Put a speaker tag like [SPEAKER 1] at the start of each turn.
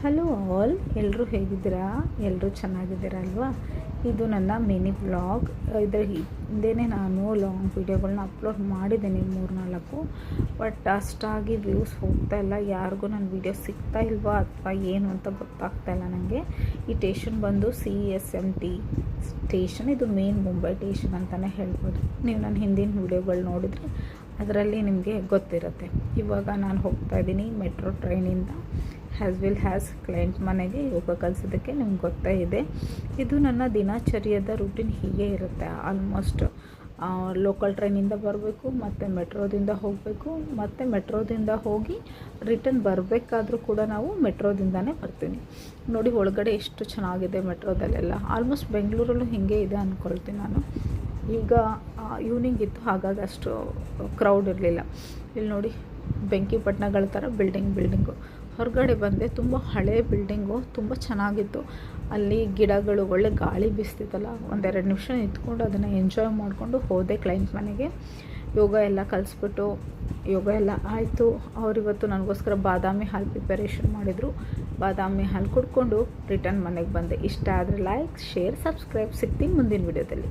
[SPEAKER 1] Hello all, ಎಲ್ಲರೂ ಹೇಗಿದ್ದೀರಾ? ಎಲ್ಲರೂ ಚೆನ್ನಾಗಿದ್ದೀರಾ ಅಲ್ವಾ? ಇದು ನನ್ನ ಮಿನಿ ವ್ಲಾಗ್. ಇದರ ಹಿಂದೆಯೇ ನಾನು ಲಾಂಗ್ ವೀಡಿಯೋಗಳನ್ನ ಅಪ್ಲೋಡ್ ಮಾಡಿದ್ದೀನಿ 3-4. ಬಟ್ ಅಷ್ಟಾಗಿ ವ್ಯೂಸ್ ಹೋಗ್ತಾ ಇಲ್ಲ. ಯಾರಿಗೂ ನನ್ನ ವೀಡಿಯೋ ಸಿಗ್ತಾ ಇಲ್ವಾ ಅಥವಾ ಏನು ಅಂತ ಗೊತ್ತಾಗ್ತಾ ಇಲ್ಲ ನನಗೆ. ಈ ಸ್ಟೇಷನ್ ಬಂದು CSMT ಸ್ಟೇಷನ್. ಇದು ಮೇನ್ ಮುಂಬೈ ಸ್ಟೇಷನ್ ಅಂತಲೇ ಹೇಳ್ಬೋದು. ನೀವು ನನ್ನ ಹಿಂದಿನ ವೀಡಿಯೋಗಳು ನೋಡಿದರೆ ಅದರಲ್ಲಿ ನಿಮಗೆ ಗೊತ್ತಿರುತ್ತೆ. ಇವಾಗ ನಾನು ಹೋಗ್ತಾ ಇದ್ದೀನಿ ಮೆಟ್ರೋ ಟ್ರೈನಿಂದ ಹ್ಯಾಸ್ ಕ್ಲೈಂಟ್ ಮನೆಗೆ ಯೋಗ ಕಲಿಸೋದಕ್ಕೆ. ನಿಮ್ಗೆ ಗೊತ್ತೇ ಇದೆ, ಇದು ನನ್ನ ದಿನಚರ್ಯದ ರೂಟೀನ್ ಹೀಗೆ ಇರುತ್ತೆ. ಆಲ್ಮೋಸ್ಟ್ ಲೋಕಲ್ ಟ್ರೈನಿಂದ ಬರಬೇಕು, ಮತ್ತು ಮೆಟ್ರೋದಿಂದ ಹೋಗಬೇಕು, ಮತ್ತು ಮೆಟ್ರೋದಿಂದ ಹೋಗಿ ರಿಟರ್ನ್ ಬರಬೇಕಾದ್ರೂ ಕೂಡ ನಾವು ಮೆಟ್ರೋದಿಂದನೇ ಬರ್ತೀನಿ. ನೋಡಿ ಒಳಗಡೆ ಎಷ್ಟು ಚೆನ್ನಾಗಿದೆ ಮೆಟ್ರೋದಲ್ಲೆಲ್ಲ. ಆಲ್ಮೋಸ್ಟ್ ಬೆಂಗಳೂರಲ್ಲೂ ಹೀಗೆ ಇದೆ ಅಂದ್ಕೊಳ್ತೀನಿ ನಾನು. ಈಗ ಈವ್ನಿಂಗ್ ಇತ್ತು, ಹಾಗಾಗಿ ಅಷ್ಟು ಕ್ರೌಡ್ ಇರಲಿಲ್ಲ. ಇಲ್ಲಿ ನೋಡಿ ಬೆಂಕಿಪಟ್ಟಣಗಳ ಥರ ಬಿಲ್ಡಿಂಗು. ಹೊರಗಡೆ ಬಂದೆ, ತುಂಬ ಹಳೆ ಬಿಲ್ಡಿಂಗು, ತುಂಬ ಚೆನ್ನಾಗಿತ್ತು. ಅಲ್ಲಿ ಗಿಡಗಳು, ಒಳ್ಳೆ ಗಾಳಿ ಬೀಸ್ತಿತ್ತಲ್ಲ. 1-2 ನಿಮಿಷ ನಿಂತ್ಕೊಂಡು ಅದನ್ನು ಎಂಜಾಯ್ ಮಾಡಿಕೊಂಡು ಹೋದೆ ಕ್ಲೈಂಟ್ ಮನೆಗೆ. ಯೋಗ ಎಲ್ಲ ಕಲಿಸ್ಬಿಟ್ಟು ಯೋಗ ಎಲ್ಲ ಆಯಿತು. ಅವರಿವತ್ತು ನನಗೋಸ್ಕರ ಬಾದಾಮಿ ಹಾಲು ಪ್ರಿಪರೇಷನ್ ಮಾಡಿದರು. ಬಾದಾಮಿ ಹಾಲು ಕುಡ್ಕೊಂಡು ರಿಟರ್ನ್ ಮನೆಗೆ ಬಂದೆ. ಇಷ್ಟ ಆದರೆ ಲೈಕ್, ಶೇರ್, ಸಬ್ಸ್ಕ್ರೈಬ್. ಸಿಗ್ತೀನಿ ಮುಂದಿನ ವಿಡಿಯೋದಲ್ಲಿ.